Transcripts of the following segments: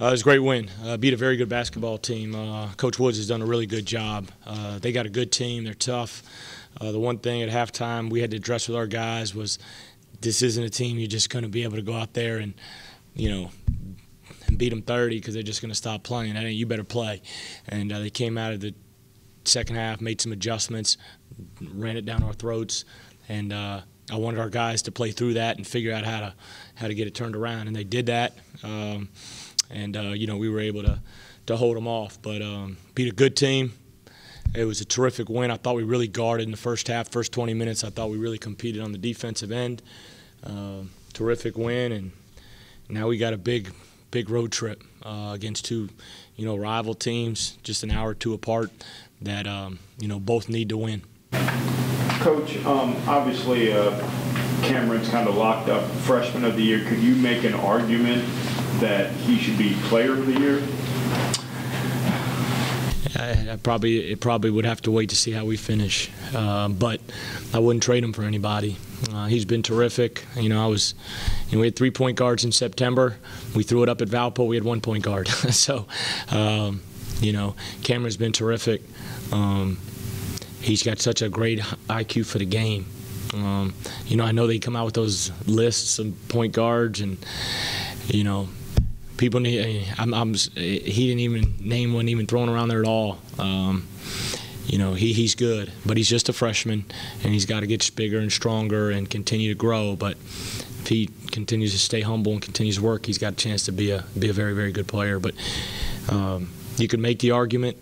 It was a great win. Beat a very good basketball team. Coach Woods has done a really good job. They got a good team. They're tough. The one thing at halftime we had to address with our guys was this isn't a team you're just going to be able to go out there and, and beat them 30 because they're just going to stop playing. That ain't, you better play. And they came out of the second half, made some adjustments, ran it down our throats, and I wanted our guys to play through that and figure out how to get it turned around, and they did that. We were able to hold them off, but beat a good team. It was a terrific win. I thought we really guarded in the first half, first 20 minutes. I thought we really competed on the defensive end. Terrific win, and now we got a big road trip against two, rival teams, just an hour or two apart, that both need to win. Coach, obviously Cameron's kind of locked up freshman of the year. Could you make an argument that he should be player of the year? It probably would have to wait to see how we finish, but I wouldn't trade him for anybody. He's been terrific. We had 3 point guards in September. We threw it up at Valpo. We had 1 point guard. So, Cameron's been terrific. He's got such a great IQ for the game. I know they come out with those lists of point guards, and people need. He didn't even name one even thrown around there at all. He's good, but he's just a freshman, and he's got to get bigger and stronger and continue to grow. But if he continues to stay humble and continues to work, he's got a chance to be a very, very good player. But you could make the argument,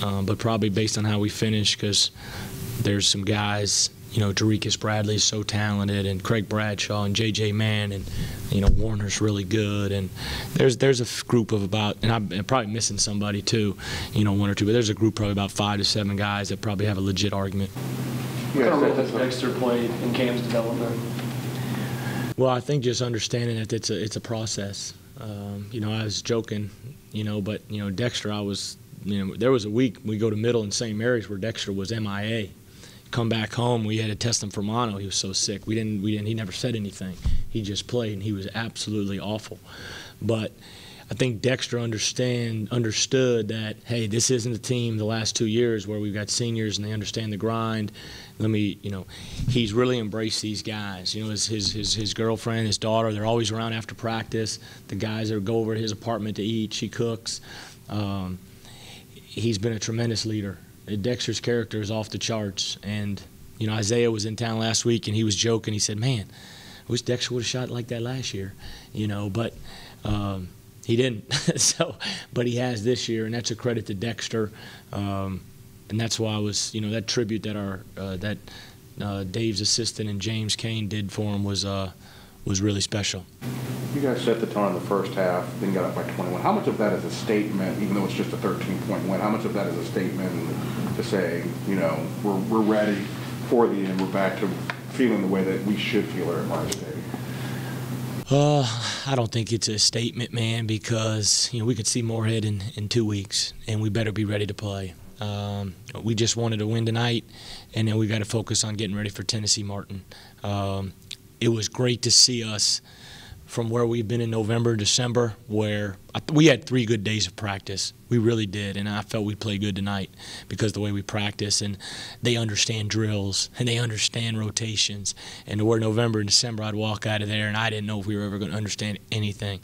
but probably based on how we finish, because there's some guys. Jarekus Bradley is so talented, and Craig Bradshaw and J.J. Mann, and Warner's really good, and there's a group of about, and I'm probably missing somebody too, 1 or 2, but there's a group probably about 5 to 7 guys that probably have a legit argument. What kind of role has Dexter played in Cam's development? Well, I think just understanding that it's a process. I was joking, but Dexter, there was a week we go to Middle in St. Mary's where Dexter was MIA. Come back home, we had to test him for mono. He was so sick. He never said anything. He just played, and he was absolutely awful. But I think Dexter understood that, hey, this isn't a team the last 2 years where we've got seniors and they understand the grind. He's really embraced these guys. His girlfriend, his daughter, they're always around after practice. The guys that go over to his apartment to eat, she cooks. He's been a tremendous leader. Dexter's character is off the charts, and Isaiah was in town last week, and he was joking. He said, "Man, I wish Dexter would have shot like that last year," but he didn't. But he has this year, and that's a credit to Dexter, and that's why I was, that tribute that Dave's assistant and James Kane did for him was really special. You guys set the tone in the first half, then got up by 21. How much of that is a statement, even though it's just a 13-point win? How much of that is a statement to say, we're ready for the end, we're back to feeling the way that we should feel at Morehead State? I don't think it's a statement, man, because we could see Morehead in 2 weeks, and we better be ready to play. We just wanted to win tonight, and then we got to focus on getting ready for Tennessee Martin. It was great to see us from where we've been in November, December, where we had 3 good days of practice. We really did, and I felt we played good tonight because of the way we practice, and they understand drills, and they understand rotations. And where November and December, I'd walk out of there, and I didn't know if we were ever going to understand anything.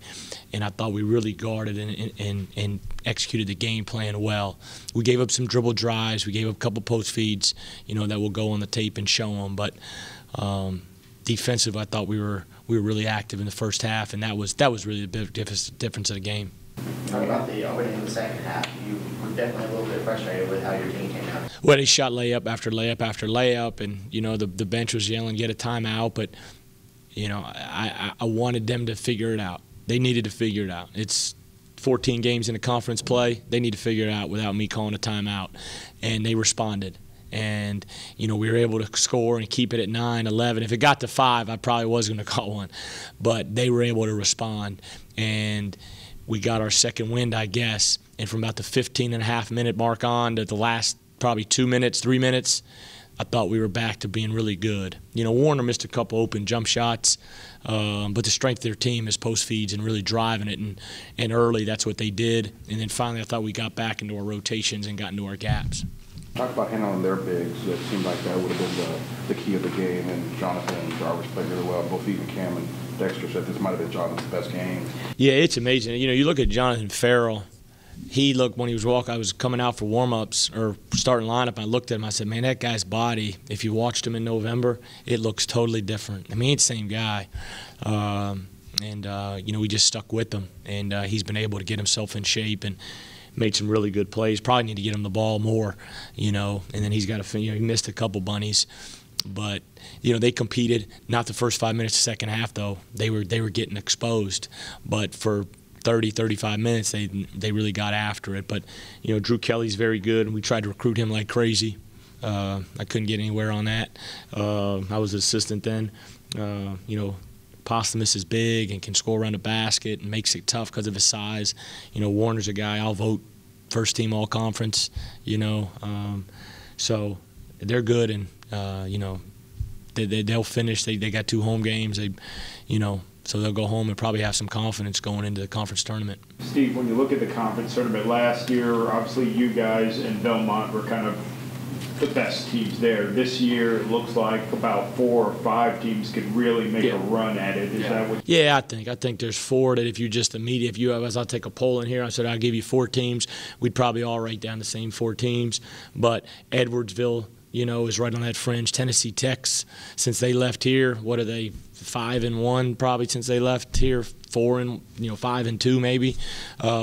And I thought we really guarded and executed the game plan well. We gave up some dribble drives. We gave up a couple post feeds, that will go on the tape and show them. But defensive, I thought we were really active in the first half, and that was really the big difference of the game. Talking about the opening of the second half, you were definitely a little bit frustrated with how your team came out. Well, they shot layup after layup after layup, and the bench was yelling, "Get a timeout!" But I wanted them to figure it out. They needed to figure it out. It's 14 games in a conference play. They need to figure it out without me calling a timeout, and they responded. And, we were able to score and keep it at 9, 11. If it got to 5, I probably was going to call one. But they were able to respond. And we got our second wind, I guess. And from about the 15-and-a-half minute mark on to the last probably 2 minutes, 3 minutes, I thought we were back to being really good. Warner missed a couple open jump shots, but the strength of their team is post feeds and really driving it, and early that's what they did. And then finally I thought we got back into our rotations and got into our gaps. Talk about handling their bigs. It seemed like that would have been the key of the game, and Jonathan and Jarvis played really well. Both even Cam and Dexter said this might have been Jonathan's best game. Yeah, it's amazing. You look at Jonathan Farrell. He looked, when he was walking, I was coming out for warm-ups or starting lineup, and I looked at him, I said, man, that guy's body, if you watched him in November, it looks totally different. I mean, it's the same guy. We just stuck with him, and he's been able to get himself in shape and made some really good plays. Probably need to get him the ball more, and then he's got to, he missed a couple bunnies. But, they competed, not the first 5 minutes of the second half, though. They were getting exposed. But for 30, 35 minutes, they really got after it. But, Drew Kelly's very good, and we tried to recruit him like crazy. I couldn't get anywhere on that. I was an assistant then. Posthumus is big and can score around the basket and makes it tough because of his size. Warner's a guy I'll vote first team all conference, so they're good, and, they'll finish. They got 2 home games. So they'll go home and probably have some confidence going into the conference tournament. Steve, when you look at the conference tournament last year, obviously you guys and Belmont were kind of the best teams there. This year, it looks like about 4 or 5 teams could really make a run at it. Is that what? Yeah, I think there's 4 that if you just immediate, I'll take a poll in here. I said I'll give you 4 teams. We'd probably all write down the same 4 teams. But Edwardsville, is right on that fringe. Tennessee Tech's, since they left here, what are they? 5-1 probably since they left here. 5-2 maybe,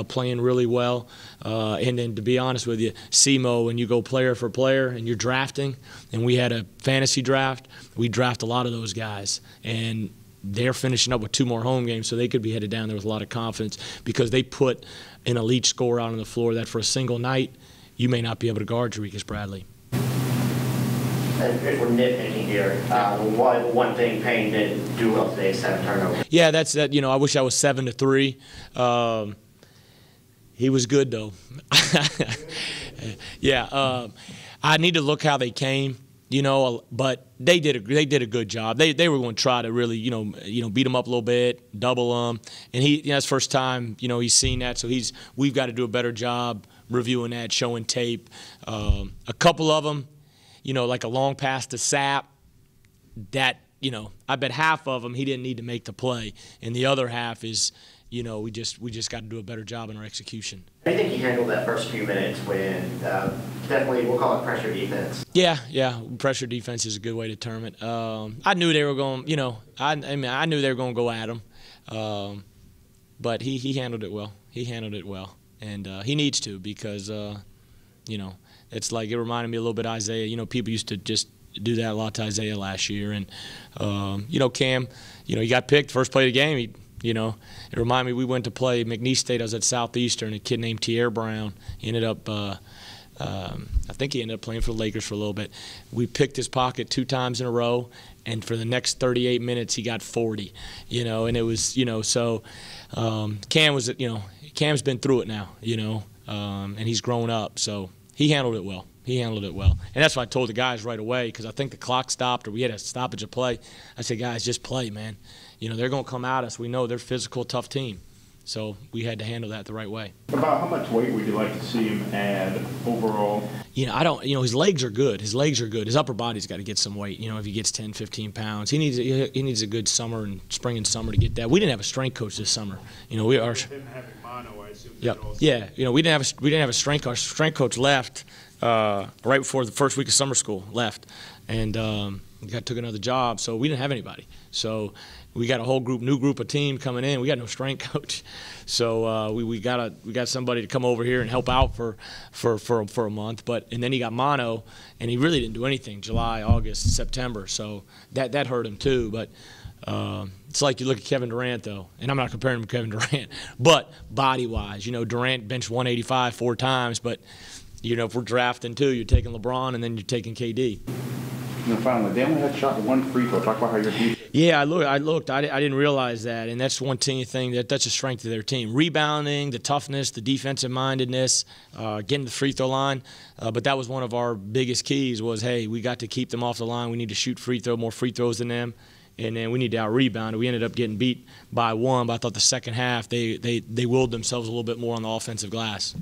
playing really well. And then to be honest with you, SEMO, when you go player for player and you're drafting, and we had a fantasy draft, we draft a lot of those guys. And they're finishing up with 2 more home games, so they could be headed down there with a lot of confidence because they put an elite scorer out on the floor that for a single night, you may not be able to guard Jarekus Bradley. And if we're nitpicking here, one thing Payne didn't do well today is 7 turnovers. Yeah, that's that. I wish I was 7-3. He was good though. Yeah, I need to look how they came. But they did a good job. They were going to try to really beat them up a little bit, double them, and it's first time he's seen that. So we've got to do a better job reviewing that, showing tape. A couple of them. Like a long pass to Sapp, that, I bet half of them he didn't need to make the play. And the other half is, we just got to do a better job in our execution. How do you think you handled that first few minutes when definitely we'll call it pressure defense? Yeah, pressure defense is a good way to term it. I knew they were going, I knew they were going to go at him. But he handled it well. And he needs to because, it's like it reminded me a little bit of Isaiah. People used to just do that a lot to Isaiah last year. And, Cam, he got picked first play of the game. It reminded me we went to play McNeese State. I was at Southeastern. A kid named Tierre Brown. He ended up, I think he ended up playing for the Lakers for a little bit. We picked his pocket 2 times in a row. And for the next 38 minutes, he got 40, and it was, so Cam was, Cam's been through it now, and he's grown up. So he handled it well. And that's what I told the guys right away because I think the clock stopped or we had a stoppage of play. I said, guys, just play, man. They're going to come at us. We know they're a physical, tough team. So we had to handle that the right way. About how much weight would you like to see him add overall? I don't. His legs are good. His upper body's got to get some weight. If he gets 10, 15 pounds, he needs a good summer and spring and summer to get that. We didn't have a strength coach this summer. We are. Him having mono, I assume. Yep. Yeah. We didn't have a strength coach. Strength coach left right before the first week of summer school. Left, and took another job. So we didn't have anybody. So we got a whole new group of team coming in. We got no strength coach, so we got somebody to come over here and help out for a month. And then he got mono, and he really didn't do anything July, August, September. So that hurt him too. But it's like you look at Kevin Durant though, and I'm not comparing him to Kevin Durant, but body wise, Durant benched 185 4 times, but if we're drafting 2, you're taking LeBron and then you're taking KD. finally, they only had shot one free throw. Talk about how your defense. Yeah, I looked. I didn't realize that, and that's one thing that's a strength of their team: rebounding, the toughness, the defensive mindedness, getting the free throw line. But that was one of our biggest keys. Was hey, we got to keep them off the line. We need to shoot more free throws than them, and then we need to out rebound. We ended up getting beat by one, but I thought the second half they willed themselves a little bit more on the offensive glass.